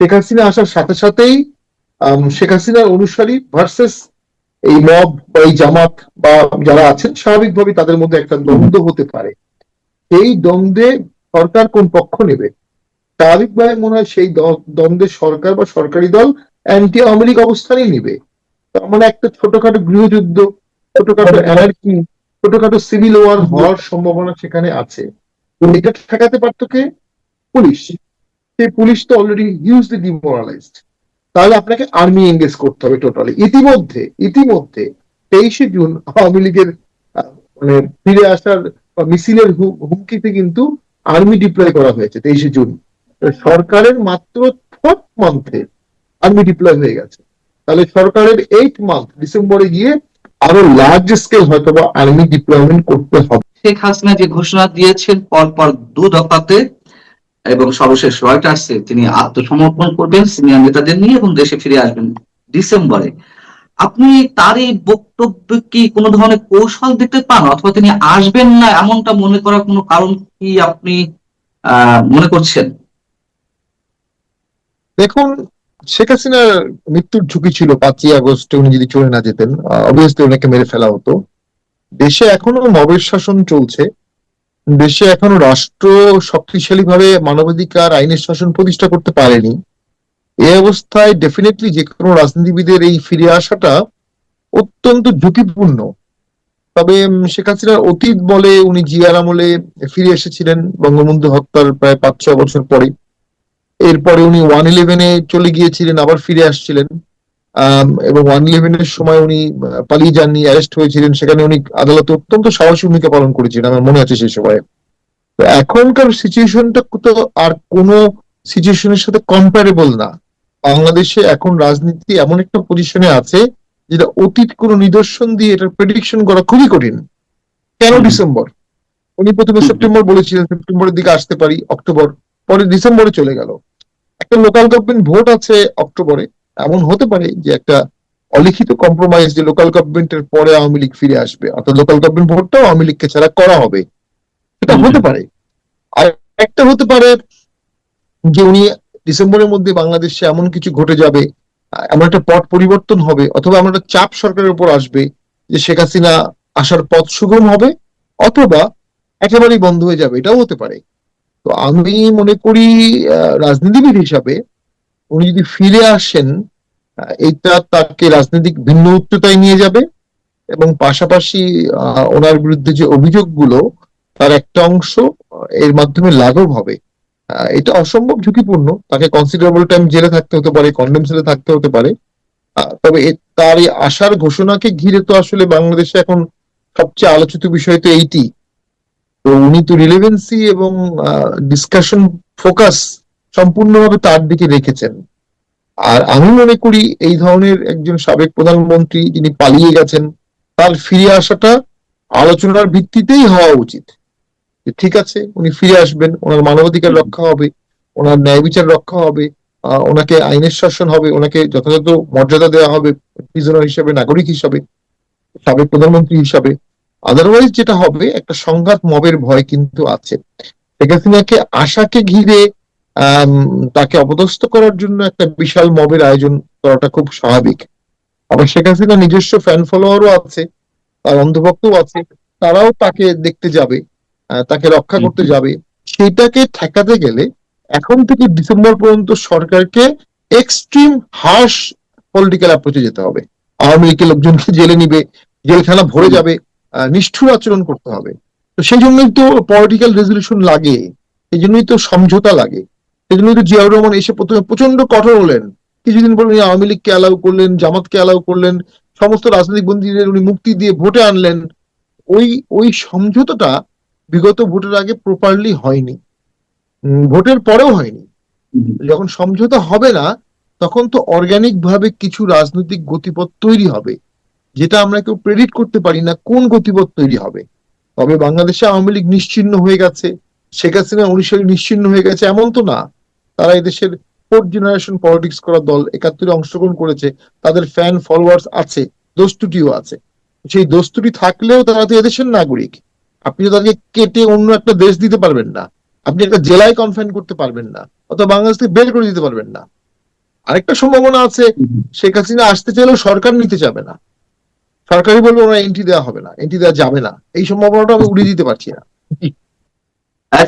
শেখ হাসিনা আসার সাথে সাথেই শেখ হাসিনার অনুসারী ভার্সেস এই মব বা এই জামাত বা যারা আছেন, স্বাভাবিকভাবে তাদের মধ্যে একটা দ্বন্দ্ব হতে পারে। এই দ্বন্দ্বে সরকার কোন পক্ষ নেবে, স্বাভাবিকভাবে মনে হয় সেই দ্বন্দ্বে সরকার বা সরকারি দল অ্যান্টি আওয়ামী লীগ অবস্থানই নিবে। তার মানে একটা ছোটখাটো গৃহযুদ্ধ, ছোটখাটো অ্যানার্কি, ছোটখাটো সিভিল ওয়ার হওয়ার সম্ভাবনা সেখানে আছে। এটা ঠেকাতে পারতো কে? পুলিশ। সেই পুলিশ তো অলরেডি হিউজলি ডিমোরালাইজড। তাহলে আপনাকে আর্মি এঙ্গেজ করতে হবে টোটালি। ইতিমধ্যে ইতিমধ্যে 23শে জুন আওয়ামী লীগের মানে ফিরে আসার মিছিলের হুমকিতে কিন্তু আর্মি ডিপ্লয় করা হয়েছে 23শে জুন। সরকারের মাত্র 4th মান্থে আর্মি ডিপ্লয় হয়ে গেছে। তাহলে সরকারের 8th মান্থ ডিসেম্বরে গিয়ে আরো লার্জ স্কেল হয়তো বা আর্মি ডিপ্লয়মেন্ট করতে হবে। শেখ হাসিনা যে ঘোষণা দিয়েছেন পরপর 2 দফাতে এবং সর্বশেষ রয়টার্সে তিনি আত্মসমর্পণ করবেন সিনিয়র নেতাদের নিয়ে এবং দেশে ফিরে আসবেন ডিসেম্বরে, আপনি তার এই বক্তব্য কি কোনো ধরনের কৌশল দেখতে পান, অথবা তিনি আসবেন না এমনটা মনে করার কোনো কারণ কি আপনি মনে করছেন? দেখুন, শেখ হাসিনার মৃত্যুর ঝুঁকি ছিল 5ই আগস্টে উনি যদি চলে না যেতেন, অবভিয়াসলি ওনাকে মেরে ফেলা হতো। দেশে এখনো মবের শাসন চলছে, দেশে এখনো রাষ্ট্র শক্তিশালী ভাবে মানবাধিকার আইনের শাসন প্রতিষ্ঠা করতে পারেনি। এই অবস্থায় ডেফিনেটলি যে কোনো রাজনীতিবিদের এই ফিরে আসাটা অত্যন্ত ঝুঁকিপূর্ণ। তবে শেখ হাসিনার অতীত বলে উনি জিয়ার আমলে ফিরে এসেছিলেন বঙ্গবন্ধু হত্যার প্রায় 5-6 বছর পরে। এরপরে উনি 1/11-এ চলে গিয়েছিলেন, আবার ফিরে আসছিলেন। এবং 1/11-এর সময় উনি পালিয়ে যাননি, অ্যারেস্ট হয়েছিলেন। সেখানে উনি আদালতে অত্যন্ত সাহসী ভূমিকা পালন করেছিলেন, আমার মনে আছে সেই সময়ে। তো এখনকার সিচুয়েশনটা তো আর কোনো সিচুয়েশনের সাথে কম্পারেবল না। বাংলাদেশে এখন রাজনীতি এমন একটা পজিশনে আছে যেটা অতীত কোনো নিদর্শন দিয়ে এটা প্রেডিকশন করা খুবই কঠিন। কেন ডিসেম্বর? উনি প্রথমে সেপ্টেম্বর বলেছিলেন, সেপ্টেম্বরের দিকে আসতে পারি, অক্টোবর, পরে ডিসেম্বরে চলে গেল। একটা লোকাল গভর্নমেন্ট ভোট আছে অক্টোবরে। এমন হতে পারে যে একটা অলিখিত কম্প্রোমাইজ যে লোকাল গভর্নমেন্টের পরে আওয়ামী লীগ ফিরে আসবে, অর্থাৎ লোকাল গভর্নমেন্ট ভোটটাও আওয়ামী লীগকে ছাড়া করা হবে। এটা হতে পারে। আর একটা হতে পারে যে উনি ডিসেম্বরের মধ্যে বাংলাদেশে এমন কিছু ঘটে যাবে, এমন একটা পট পরিবর্তন হবে, অথবা এমন একটা চাপ সরকারের উপর আসবে যে শেখ হাসিনা আসার পথ সুগম হবে, অথবা একেবারেই বন্ধ হয়ে যাবে, এটাও হতে পারে। তো আমি মনে করি রাজনীতিবিদ হিসাবে উনি যদি ফিরে আসেন, এটা তাকে রাজনৈতিক ভিন্ন উচ্চতায় নিয়ে যাবে, এবং পাশাপাশি ওনার বিরুদ্ধে যে অভিযোগগুলো তার একটা অংশ এর মাধ্যমে লাঘব হবে। এটা অসম্ভব ঝুঁকিপূর্ণ। তাকে কনসিডারেবল টাইম জেলে থাকতে হতে পারে, কন্ডেম সেলে থাকতে হতে পারে। তবে তার এই আসার ঘোষণাকে ঘিরে তো আসলে বাংলাদেশে এখন সবচেয়ে আলোচিত বিষয় তো এইটি। তো উনি তো রিলেভেন্সি এবং ডিসকাশন ফোকাস সম্পূর্ণভাবে তার দিকে রেখেছেন। আর আমি মনে করি এই ধরনের একজন সাবেক প্রধানমন্ত্রী যিনি পালিয়ে গেছেন, তার ফিরে আসাটা আলোচনার ভিত্তিতেই হওয়া উচিত। ঠিক আছে, উনি ফিরে আসবেন, ওনার মানবাধিকার রক্ষা হবে, ওনার ন্যায় বিচার রক্ষা হবে, ওনাকে আইনের শাসন হবে, ওনাকে যথাযথ মর্যাদা দেওয়া হবে প্রিজনার হিসাবে, নাগরিক হিসাবে, সাবেক প্রধানমন্ত্রী হিসাবে। আদারওয়াইজ যেটা হবে, একটা সংঘাত মবের ভয় কিন্তু আছে। শেখ হাসিনাকে আশাকে ঘিরে তাকে অপদস্থ করার জন্য একটা বিশাল মবের আয়োজন করাটা খুব স্বাভাবিক। আবার শেখ হাসিনা নিজস্ব ফ্যান ফলোয়ারও আছে, তার অন্ধভক্তও আছে, তারাও তাকে দেখতে যাবে, তাকে রক্ষা করতে যাবে। সেটাকে ঠেকাতে গেলে এখন থেকে ডিসেম্বর পর্যন্ত সরকারকে এক্সট্রিম হার্শ পলিটিক্যাল অ্যাপ্রোচে যেতে হবে। আওয়ামী লীগের লোকজনকে জেলে নিবে, জেলখানা ভরে যাবে, নিষ্ঠুর আচরণ করতে হবে। তো সেই জন্যই তো পলিটিক্যাল রেজলিউশন লাগে, সেই জন্যই তো সমঝোতা লাগে। সেই জন্যই তো জিয়াউর রহমান এসে প্রথমে প্রচন্ড কঠোর হলেন, কিছুদিন পর উনি আওয়ামী লীগকে অ্যালাউ করলেন, জামাতকে অ্যালাউ করলেন, সমস্ত রাজনৈতিক বন্দীদের উনি মুক্তি দিয়ে ভোটে আনলেন। ওই ওই সমঝোতাটা বিগত ভোটের আগে প্রপারলি হয়নি, ভোটের পরেও হয়নি। যখন সমঝোতা হবে না, তখন তো অর্গানিক ভাবে কিছু রাজনৈতিক গতিপথ তৈরি হবে, যেটা আমরা কেউ প্রেডিক্ট করতে পারি না কোন গতিপথ তৈরি হবে। তবে বাংলাদেশে আওয়ামী লীগ নিশ্চিহ্ন হয়ে গেছে, শেখ হাসিনা অনুসারী নিশ্চিহ্ন হয়ে গেছে এমন তো না। তারা এদেশের 4th জেনারেশন পলিটিক্স করা দল, 71-এ অংশগ্রহণ করেছে, তাদের ফ্যান ফলোয়ার্স আছে, দোস্তুটিও আছে। সেই দোস্তুটি থাকলেও তারা তো এদেশের নাগরিক। আপনি তো তাদেরকে কেটে অন্য একটা দেশ দিতে পারবেন না, আপনি একটা জেলায় কনফাইন করতে পারবেন না, অথবা বাংলাদেশ থেকে বের করে দিতে পারবেন না। আরেকটা সম্ভাবনা আছে, শেখ হাসিনা আসতে চাইলেও সরকার নিতে যাবে না, সরকারই বলবে ওরা এন্ট্রি দেওয়া হবে না, এন্ট্রি দেওয়া যাবে না। এই সম্ভাবনাটা আমি উড়িয়ে দিতে পারছি না।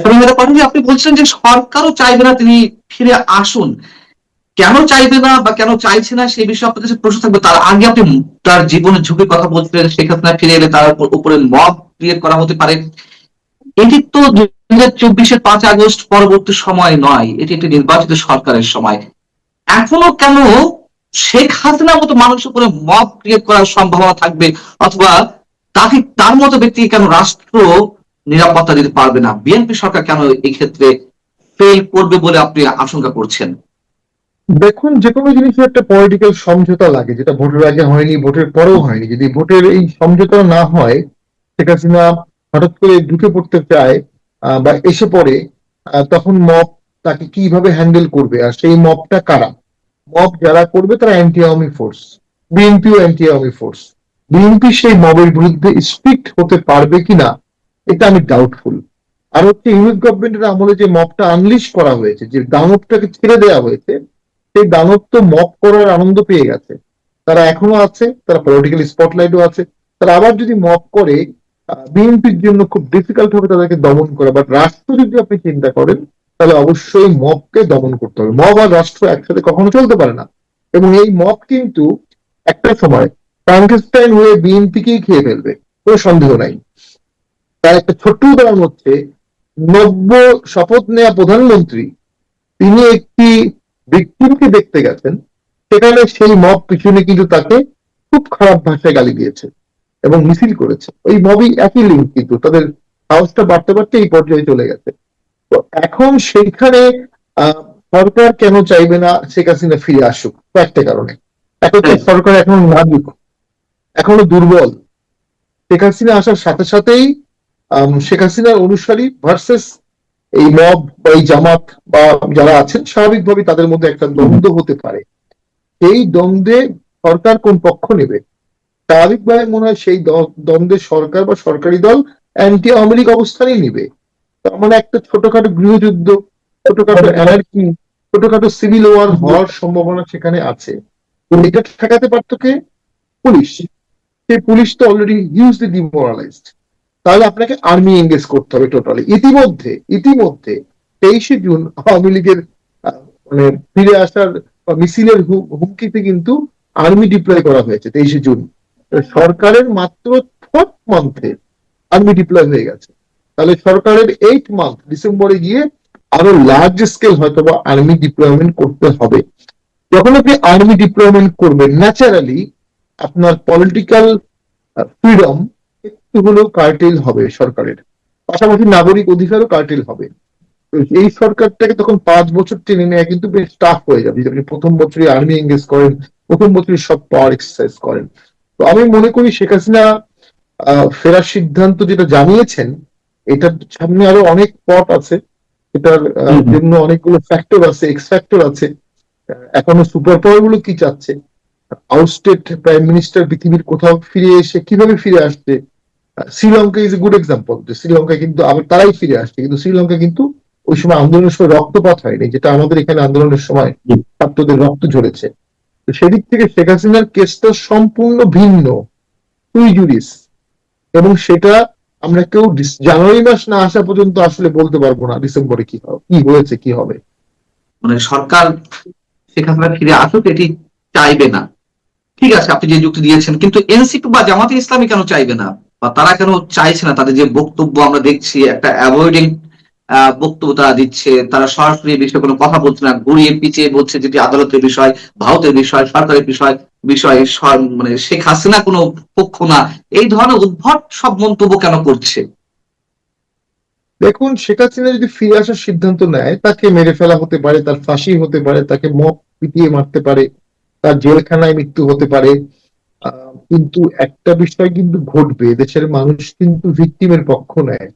শর্মিলা পাঠক, আপনি বলছেন যে সরকারও চাইবে না তিনি ফিরে আসুন। কেন চাইবে না বা কেন চাইছে না সেই বিষয়ে আপনার কাছে প্রশ্ন থাকবে। তার আগে আপনি তার জীবনের ঝুঁকির কথা বলছিলেন, শেখ হাসিনা ফিরে এলে তার উপরে মব ক্রিয়েট করা হতে পারে। এটি তো 2024-এর 5 আগস্ট পরবর্তী সময় নয়, এটি একটি নির্বাচিত সরকারের সময়। এখনো কেন শেখ হাসিনার মতো মানুষের উপরে মব ক্রিয়েট করার সম্ভাবনা থাকবে, অথবা তাকে তার মতো ব্যক্তিকে কেন রাষ্ট্র নিরাপত্তা দিতে পারবে না? বিএনপি সরকার কেন এই ক্ষেত্রে ফেল করবে বলে আপনি আশঙ্কা করছেন? দেখুন, যে কোনো জিনিসের একটা পলিটিক্যাল সমঝোতা লাগে, যেটা ভোটের আগে হয়নি, ভোটের পরেও হয়নি। যদি ভোটের এই সমঝোতা না হয়, শেখ হাসিনা হঠাৎ করে ঢুকে পড়তে চায় বা এসে পড়ে, তখন মব তাকে কিভাবে হ্যান্ডেল করবে? আর সেই মবটা কারা? মব যারা করবে তারা অ্যান্টি আওয়ামী ফোর্স, বিএনপিও অ্যান্টি আওয়ামী ফোর্স। বিএনপি সেই মবের বিরুদ্ধে স্ট্রিক্ট হতে পারবে কিনা, এটা আমি ডাউটফুল। আর হচ্ছে ইউনিট গভর্নমেন্টের আমলে যে মবটা আনলিশ করা হয়েছে, যে দানবটাকে ছেড়ে দেওয়া হয়েছে, সেই দানব তো মব করার আনন্দ পেয়ে গেছে, তারা এখনো আছে, তারা পলিটিক্যাল স্পটলাইটও আছে। তারা আবার যদি মব করে, বিএনপির জন্য খুব ডিফিকাল্ট হবে তাদেরকে দমন করা। বাট রাষ্ট্র যদি আপনি চিন্তা করেন, তাহলে অবশ্যই মবকে দমন করতে হবে। মব আর রাষ্ট্র একসাথে কখনো চলতে পারে না। এবং এই মব কিন্তু একটা সময় ফ্রাঙ্কেনস্টাইন হয়ে বিএনপিকেই খেয়ে ফেলবে, কোনো সন্দেহ নাই। তার একটা ছোট্ট উদাহরণ হচ্ছে, নব্য শপথ নেওয়া প্রধানমন্ত্রী, তিনি একটি ভিকটিমকে দেখতে গেছেন, সেখানে সেই মব পিছনে কিন্তু তাকে খুব খারাপ ভাষায় গালি দিয়েছে এবং মিছিল করেছে। ওই মবই, একই লিঙ্ক, কিন্তু তাদের সাহসটা বাড়তে বাড়তে এই পর্যায়ে চলে গেছে। তো এখন সেইখানে আহ, সরকার কেন চাইবে না শেখ হাসিনা ফিরে আসুক? কয়েকটা কারণে। এক হচ্ছে, সরকার এখনো নাজুক, এখনো দুর্বল। শেখ হাসিনা আসার সাথে সাথেই শেখ হাসিনার অনুসারী ভার্সেস এই মব বা এই জামাত বা যারা আছেন, স্বাভাবিকভাবে তাদের মধ্যে একটা দ্বন্দ্ব হতে পারে। এই দ্বন্দ্বে সরকার কোন পক্ষ নেবে? স্বাভাবিকভাবে মনে হয় সেই দ্বন্দ্বে সরকার বা সরকারি দল অ্যান্টি আওয়ামী লীগ অবস্থানই নিবে। তার মানে একটা ছোটখাটো গৃহযুদ্ধ, ছোটখাটো অ্যানার্কি, ছোটখাটো সিভিল ওয়ার হওয়ার সম্ভাবনা সেখানে আছে। তো এটা ঠেকাতে পারতো কে? পুলিশ। সেই পুলিশ তো অলরেডি হিউজলি ডিমোরালাইজড। তাহলে আপনাকে আর্মি এঙ্গেজ করতে হবে টোটালি। ইতিমধ্যে ইতিমধ্যে 23শে জুন আওয়ামী লীগের মানে ফিরে আসার বা মিছিলের হুমকিতে কিন্তু আর্মি ডিপ্লয় করা হয়েছে 23শে জুন। সরকারের মাত্র 4th মান্থে আর্মি ডিপ্লয় হয়ে গেছে। তাহলে সরকারের 8th মান্থ ডিসেম্বরে গিয়ে আরো লার্জ স্কেল হয়তো বা আর্মি ডিপ্লয়মেন্ট করতে হবে। যখন আপনি আর্মি ডিপ্লয়মেন্ট করবেন, ন্যাচারালি আপনার পলিটিক্যাল ফ্রিডম একটু হলেও কার্টেল হবে সরকারের, পাশাপাশি নাগরিক অধিকারও কার্টেল হবে। তো এই সরকারটাকে তখন 5 বছর টেনে নেওয়া কিন্তু বেশ টাফ হয়ে যাবে, যদি আপনি প্রথম বছরই আর্মি এঙ্গেজ করেন, প্রথম বছরই সব পাওয়ার এক্সারসাইজ করেন। তো আমি মনে করি শেখ হাসিনা ফেরার সিদ্ধান্ত যেটা জানিয়েছেন, এটার সামনে আরো অনেক পথ আছে। এটার জন্য অনেকগুলো ফ্যাক্টর আছে, এক্স ফ্যাক্টর আছে। এখনো সুপার পাওয়ার গুলো কি চাচ্ছে, আউটস্টেট প্রাইম মিনিস্টার পৃথিবীর কোথাও ফিরে এসে কিভাবে ফিরে আসছে। Sri Lanka is a good example, যে শ্রীলঙ্কা কিন্তু আবার তারাই ফিরে আসছে, কিন্তু শ্রীলঙ্কা কিন্তু ওই সময় আন্দোলনের সময় রক্তপাত হয়নি, যেটা আমাদের এখানে আন্দোলনের সময় ছাত্রদের রক্ত ঝরেছে। তো সেদিক থেকে শেখ হাসিনার কেসটা সম্পূর্ণ ভিন্ন, সুই জুডিস। এবং সেটা আমরা কেউ জানুয়ারি মাস না আসা পর্যন্ত আসলে বলতে পারবো না ডিসেম্বরে কি হবে, কি হয়েছে, কি হবে। মানে সরকার শেখ হাসিনা ফিরে আসুক এটি চাইবে না, ঠিক আছে, আপনি যে যুক্তি দিয়েছেন। কিন্তু এনসিপি বা জামাতে ইসলামী কেন চাইবে না, বা তারা কেন চাইছে না? তাদের যে বক্তব্য আমরা দেখছি, একটা অ্যাভয়েডিং বক্তব্য তারা দিচ্ছে, তারা সরাসরি এই বিষয়ে কোনো কথা বলছে না, ঘুরিয়ে পিছিয়ে বলছে যেটি আদালতের বিষয়, ভারতের বিষয়, সরকারের বিষয় বিষয়ে মানে শেখ হাসিনা কোনো পক্ষ না। এই ধরনের উদ্ভট সব মন্তব্য কেন করছে? দেখুন, শেখ হাসিনা যদি ফিরে আসার সিদ্ধান্ত নেয়, তাকে মেরে ফেলা হতে পারে, তার ফাঁসি হতে পারে, তাকে মব পিটিয়ে মারতে পারে, তার জেলখানায় মৃত্যু হতে পারে। কিন্তু একটা বিষয় কিন্তু ঘটবে, দেশের মানুষ কিন্তু ভিকটিমের পক্ষ নেয়।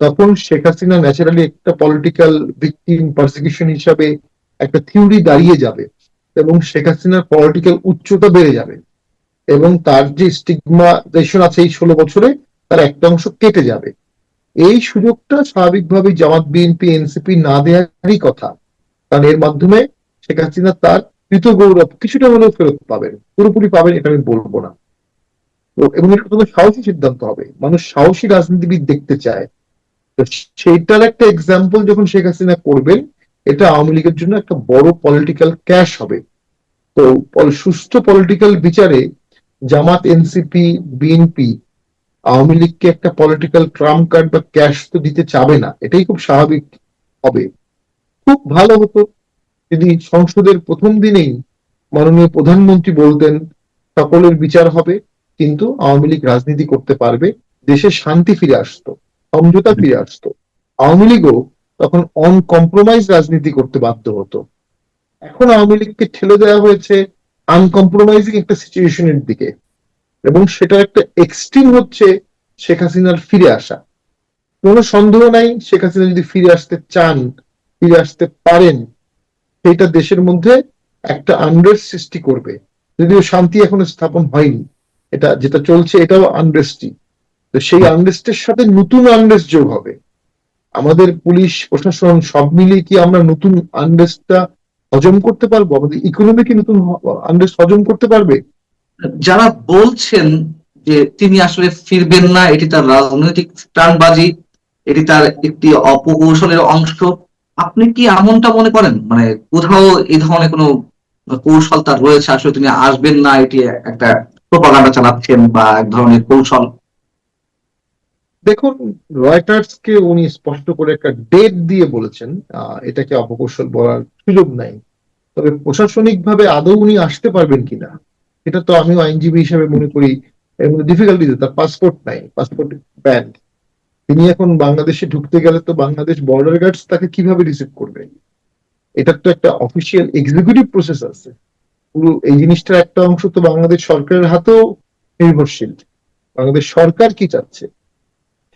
তখন শেখ হাসিনা ন্যাচারালি একটা পলিটিক্যাল ভিকটিম পারসিকিউশন হিসাবে একটা থিওরি দাঁড়িয়ে যাবে, এবং শেখ হাসিনার পলিটিক্যাল উচ্চতা বেড়ে যাবে, এবং তার যে স্টিগমাটাইজেশন আছে এই 16 বছরে, তার একটা অংশ কেটে যাবে। এই সুযোগটা স্বাভাবিকভাবেই জামাত, বিএনপি, এনসিপি না দেওয়ারই কথা। কারণ এর মাধ্যমে শেখ হাসিনা তার কৃত গৌরব কিছুটা হলেও ফেরত পাবেন, পুরোপুরি পাবেন এটা আমি বলবো না। তো এবং এটা তোমার সাহসী সিদ্ধান্ত হবে, মানুষ সাহসী রাজনীতিবিদ দেখতে চায়। তো সেইটার একটা এক্সাম্পল যখন শেখ হাসিনা করবেন, এটা আওয়ামী লীগের জন্য একটা বড় পলিটিক্যাল ক্যাশ হবে। তো সুষ্ঠু পলিটিক্যাল বিচারে জামাত, এনসিপি, বিএনপি আওয়ামী লীগকে একটা পলিটিক্যাল ট্রাম্প কার্ড বা ক্যাশ তো দিতে চাবে না, এটাই খুব স্বাভাবিক হবে। খুব ভালো হতো যদি সংসদের প্রথম দিনেই মাননীয় প্রধানমন্ত্রী বলতেন সকলের বিচার হবে, কিন্তু আওয়ামী লীগ রাজনীতি করতে পারবে, দেশে শান্তি ফিরে আসতো, সমঝোতা ফিরে আসতো। আওয়ামী লীগও তখন অন কম্প্রোমাইজ রাজনীতি করতে বাধ্য হতো। এখন আওয়ামী লীগকে ঠেলে দেওয়া হয়েছে আনকম্প্রোমাইজিং একটা সিচুয়েশনের দিকে, এবং সেটা একটা এক্সট্রিম হচ্ছে শেখ হাসিনার ফিরে আসা। কোনো সন্দেহ নাই, শেখ হাসিনা যদি ফিরে আসতে চান, ফিরে আসতে পারেন, সেটা দেশের মধ্যে একটা আনরেস্ট সৃষ্টি করবে। যদিও শান্তি এখনো স্থাপন হয়নি, এটা যেটা চলছে এটাও আনরেস্টই। তো সেই আনরেস্টের সাথে নতুন আনরেস্ট যোগ হবে। আমাদের পুলিশ প্রশাসন সব মিলিয়ে কি আমরা নতুন আনরেস্টটা হজম করতে পারবো? আমাদের ইকোনমি কি নতুন আনরেস্ট হজম করতে পারবে? যারা বলছেন যে তিনি আসলে ফিরবেন না, এটি তার রাজনৈতিক প্রাণবাজি, এটি তার একটি অপকৌশলের অংশ, আপনি কি এমনটা মনে করেন? মানে কোথাও এই ধরনের কোনো কৌশল তার রয়েছে, আসলে তিনি আসবেন না, এটি একটা প্রোপাগান্ডা চালাচ্ছেন বা এক ধরনের কৌশল? দেখুন, রয়টার্স কে উনি স্পষ্ট করে একটা ডেট দিয়ে বলেছেন, এটাকে অপকৌশল বলার সুযোগ নাই। তবে প্রশাসনিক ভাবে আদৌ উনি আসতে পারবেন কিনা, এটা তো আমিও আইনজীবী হিসেবে মনে করি এর মধ্যে ডিফিকাল্টি। তার পাসপোর্ট নাই, পাসপোর্ট ব্যান্ড। তিনি এখন বাংলাদেশে ঢুকতে গেলে তো বাংলাদেশ বর্ডার গার্ডস তাকে কিভাবে রিসিভ করবে? এটার তো একটা অফিসিয়াল এক্সিকিউটিভ প্রসেস আছে। পুরো এই জিনিসটার একটা অংশ তো বাংলাদেশ সরকারের হাতেও নির্ভরশীল। বাংলাদেশ সরকার কি চাচ্ছে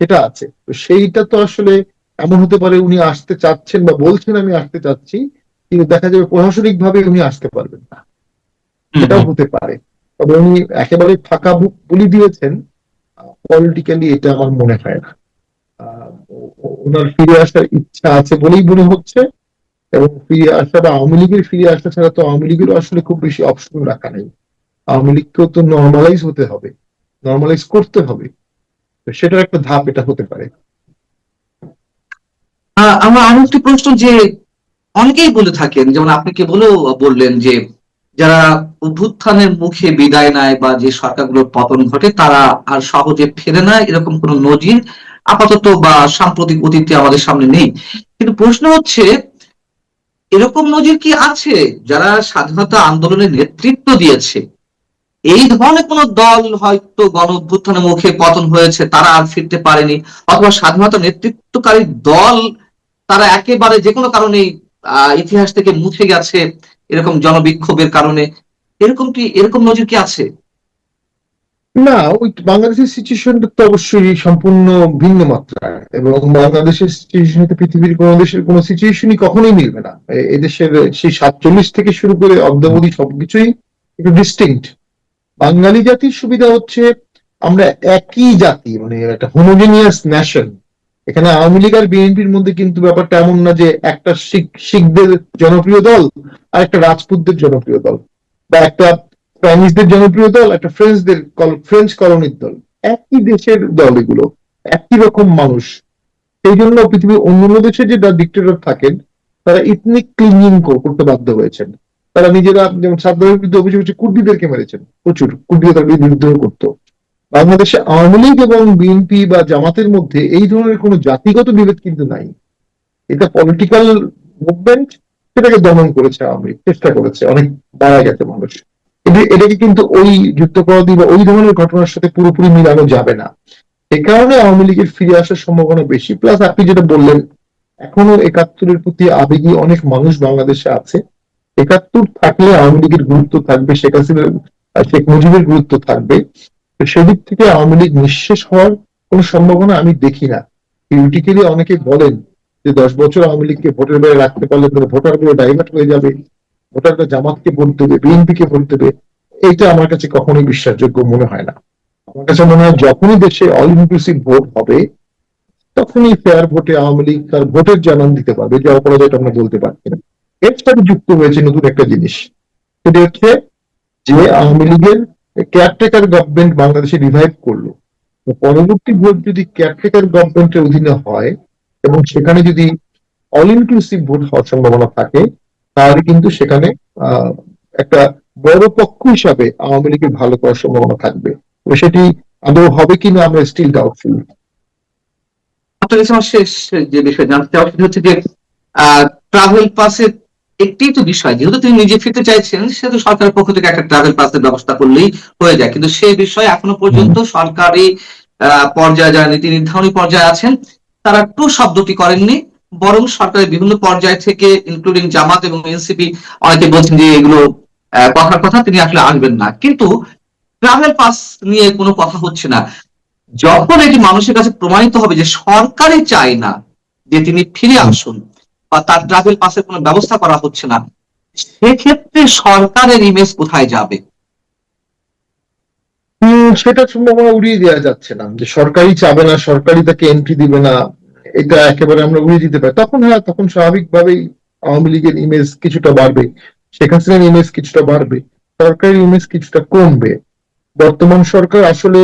সেটা আছে, তো সেইটা তো আসলে এমন হতে পারে উনি আসতে চাচ্ছেন বা বলছেন আমি আসতে চাচ্ছি, কিন্তু দেখা যাবে প্রশাসনিক ভাবে উনি আসতে পারবেন না, হম এটাও হম। হতে পারে। তবে উনি একেবারে ফাঁকা বুক বলে দিয়েছেন, পলিটিক্যালি এটা আমার মনে হয় না। ওনার ফিরে আসার ইচ্ছা আছে বলেই মনে হচ্ছে। এবং ফিরে আসা বা আওয়ামী লীগের ফিরে আসা ছাড়া তো আওয়ামী লীগেরও আসলে খুব বেশি অপশন রাখা নেই। আওয়ামী লীগকেও তো নর্মালাইজ হতে হবে, নর্মালাইজ করতে হবে। তো সেটার একটা ধাপ এটা হতে পারে। আমার আরো একটি প্রশ্ন, যে অনেকেই বলে থাকেন, যেমন আপনি কে বলেও বললেন, যে যারা অভ্যুত্থানের মুখে বিদায় নেয় বা যে সরকারগুলোর পতন ঘটে তারা আর সহজে ফেরে না, এরকম কোন নজির আপাতত বা সাম্প্রতিক অতীতে আমাদের সামনে নেই। কিন্তু প্রশ্ন হচ্ছে, এরকম নজির কি আছে যারা স্বাধীনতা আন্দোলনের নেতৃত্ব দিয়েছে, এই ধরনের কোন দল হয়তো গণ অভ্যুত্থানের মুখে পতন হয়েছে, তারা আর ফিরতে পারেনি, অথবা স্বাধীনতা নেতৃত্বকারী দল তারা একেবারে যে কোনো কারণে ইতিহাস থেকে মুছে গেছে, এরকম জনবিক্ষোভের কারণে? এরকম নজির কি আছে? না, ওই বাংলাদেশের সিচুয়েশনটা তো অবশ্যই সম্পূর্ণ ভিন্ন মাত্রার, এবং বাংলাদেশের সিচুয়েশন সাথে পৃথিবীর কোন দেশের কোন সিচুয়েশনই কখনোই মিলবে না। এদেশের সেই 47 থেকে শুরু করে অদ্যাবধি সবকিছুই একটু ডিস্টিংক্ট। বাঙালি জাতির সুবিধা হচ্ছে আমরা একই জাতি, মানে একটা হোমোজেনিয়াস নেশন। এখানে আওয়ামী লীগ আর বিএনপির মধ্যে কিন্তু ব্যাপারটা এমন না যে একটা শিখদের জনপ্রিয় দল আর একটা রাজপুতদের জনপ্রিয় দল, বা একটা স্প্যানিশদের জনপ্রিয় দল একটা ফ্রেঞ্চ কলোনির দল। একই দেশের দল এগুলো, একই রকম মানুষ। সেই জন্য পৃথিবীর অন্যান্য দেশে যে ডিক্টেটর থাকেন তারা ইথনিক ক্লিনিং করতে বাধ্য হয়েছেন। তারা নিজেরা, যেমন সাদ্দামের বিরুদ্ধে অভিযোগ হচ্ছে কুর্দিদেরকে মেরেছেন, প্রচুর কুর্দিরা তার বিরুদ্ধে করতো। বাংলাদেশে আওয়ামী লীগ এবং বিএনপি বা জামাতের মধ্যে এই ধরনের কোনো জাতিগত বিভেদ কিন্তু নাই। এটা পলিটিক্যাল মুভমেন্ট, সেটাকে দমন করেছে আওয়ামী লীগ, চেষ্টা করেছে, অনেক মারা গেছে মানুষ। এটাকে কিন্তু ওই যুদ্ধাপরাধী বা ওই ধরনের ঘটনার সাথে পুরোপুরি মিলানো যাবে না। এ কারণে আওয়ামী লীগের ফিরে আসার সম্ভাবনা বেশি। প্লাস আপনি যেটা বললেন, এখনো 71-এর প্রতি আবেগী অনেক মানুষ বাংলাদেশে আছে। 71 থাকলে আওয়ামী লীগের গুরুত্ব থাকবে, শেখ হাসিনার শেখ মুজিবের গুরুত্ব থাকবে। তো সেদিক থেকে আওয়ামী লীগ নিঃশেষ হওয়ার কোন সম্ভাবনা আমি দেখি না। থিওরিটিক্যালি অনেকে বলেন যে 10 বছর আওয়ামী লীগকে ভোটের বাইরে রাখতে পারলে ভোটার গুলো ডাইভার্ট হয়ে যাবে, ভোটাররা জামাতকে ভোট দেবে, বিএনপি কে ভোট দেবে। এইটা আমার কাছে কখনোই বিশ্বাসযোগ্য মনে হয় না। আমার কাছে মনে হয় যখনই দেশে অল ইনক্লুসিভ ভোট হবে, তখনই ফেয়ার ভোটে আওয়ামী লীগ তার ভোটের জানান দিতে পারবে, যে অপরাজয়টা আমরা বলতে পারছি না। এর সাথে যুক্ত হয়েছে নতুন একটা জিনিস, সেটি হচ্ছে যে আওয়ামী লীগের কেয়ারটেকার গভর্নমেন্ট বাংলাদেশে রিভাইভ করলো, তো পরবর্তী ভোট যদি কেয়ারটেকার গভর্নমেন্টের অধীনে হয় এবং সেখানে যদি অল ইনক্লুসিভ ভোট হওয়ার সম্ভাবনা থাকে, তাহলে কিন্তু সেখানে আহ, একটা বড় পক্ষ হিসাবে আওয়ামী লীগের ভালো করার সম্ভাবনা থাকবে। তো সেটি আদৌ হবে কিনা আমরা স্টিল ডাউটফুল। আপনার কাছে আমার শেষ যে বিষয় জানতে চাওয়া সেটা হচ্ছে যে ট্রাভেল পাসের একটি তো বিষয়, যেহেতু তিনি নিজে ফিরতে চাইছেন সেহেতু সরকারের পক্ষ থেকে একটা ট্রাভেল পাসের ব্যবস্থা করলেই হয়ে যায়, কিন্তু সেই বিষয়ে এখনো পর্যন্ত সরকারি পর্যায়ে যারা নীতি নির্ধারণী পর্যায়ে আছেন তারা টু শব্দটি করেননি, বরং সরকারের বিভিন্ন পর্যায় থেকে ইনক্লুডিং জামাত এবং এনসিপি অনেকে বলছেন যে এগুলো কথার কথা, তিনি আসলে আসবেন না। কিন্তু ট্রাভেল পাস নিয়ে কোনো কথা হচ্ছে না। যখন এটি মানুষের কাছে প্রমাণিত হবে যে সরকারই চায় না যে তিনি ফিরে আসুন বা তার ট্রাভেল পাসের কোনো ব্যবস্থা করা হচ্ছে না, সেক্ষেত্রে সরকারের ইমেজ কোথায় যাবে? সেটা সম্ভাবনা উড়িয়ে দেওয়া যাচ্ছে না যে সরকারই চাবে না, সরকারই তাকে এন্ট্রি দিবে না, এটা একেবারে আমরা উড়িয়ে দিতে পারি। তখন হ্যাঁ, তখন স্বাভাবিকভাবেই আওয়ামী লীগের ইমেজ কিছুটা বাড়বে, শেখ হাসিনার ইমেজ কিছুটা বাড়বে, সরকারের ইমেজ কিছুটা কমবে। বর্তমান সরকার আসলে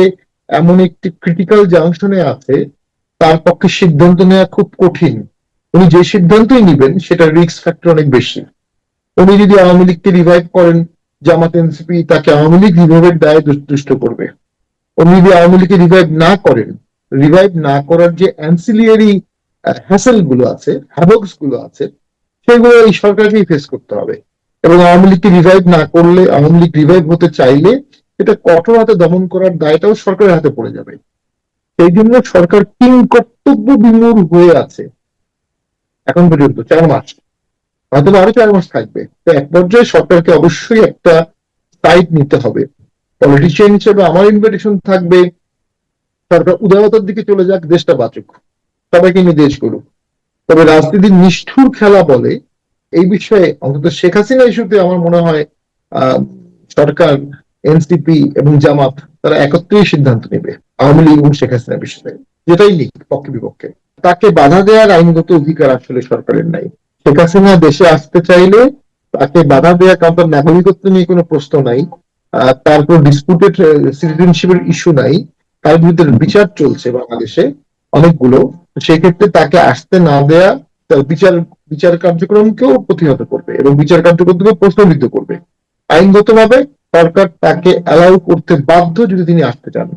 এমন একটি ক্রিটিক্যাল জাংশনে আছে, তার পক্ষে সিদ্ধান্ত নেওয়া খুব কঠিন। উনি যে সিদ্ধান্তই নিবেন সেটা রিস্ক ফ্যাক্টর অনেক বেশি। উনি যদি আওয়ামী লীগকে রিভাইভ করেন, জামাত এনসিপি তাকে আওয়ামী লীগ রিভাইভের দায়ে দুষ্ট করবে। উনি যদি আওয়ামী লীগকে রিভাইভ না করেন, রিভাইভ না করার যে অ্যান্সিলিয়ারি হ্যাসেল গুলো আছে, হ্যাভক্স গুলো আছে, সেগুলো এই সরকারকেই ফেস করতে হবে। এবং আওয়ামী লীগকে রিভাইভ না করলে, আওয়ামী লীগ রিভাইভ হতে চাইলে এটা কঠোর হাতে দমন করার দায়টাও সরকারের হাতে পড়ে যাবে। সেই জন্য সরকার কিং কর্তব্য বিমূঢ় হয়ে আছে এখন পর্যন্ত 4 মাস, হয়তো আরো 4 মাস থাকবে। তো এক পর্যায়ে সরকারকে অবশ্যই একটা সাইড নিতে হবে। পলিটিশিয়ান হিসেবে আমার ইনভিটেশন থাকবে, সরকার উদারতার দিকে চলে যাক, দেশটা বাঁচুক, সবাইকে নিয়ে দেশ করুক। তবে রাজনীতির নিষ্ঠুর খেলা বলে এই বিষয়ে অন্তত শেখ হাসিনা ইস্যুতে আমার মনে হয় আহ সরকার, এনসিপি এবং জামাত তারা একত্রেই সিদ্ধান্ত নেবে আওয়ামী লীগ এবং শেখ হাসিনা বিষয়ে, যেটাই নিক পক্ষে বিপক্ষে। তাকে বাধা দেওয়ার আইনগত অধিকার আসলে সরকারের নাই। শেখ হাসিনা দেশে আসতে চাইলে তাকে বাধা দেওয়া, কারণ তার নাগরিকত্ব নিয়ে কোনো প্রশ্ন নাই, তারপর ডিসপুটেড সিটিজেনশিপের ইস্যু নাই, তার বিরুদ্ধে বিচার চলছে বাংলাদেশে অনেকগুলো। সেক্ষেত্রে তাকে আসতে না দেয়া তার বিচার কার্যক্রমকেও প্রতিহত করবে এবং বিচার কার্যক্রমকে প্রশ্নবিদ্ধ করবে। আইনগতভাবে সরকার তাকে অ্যালাউ করতে বাধ্য যদি তিনি আসতে চান।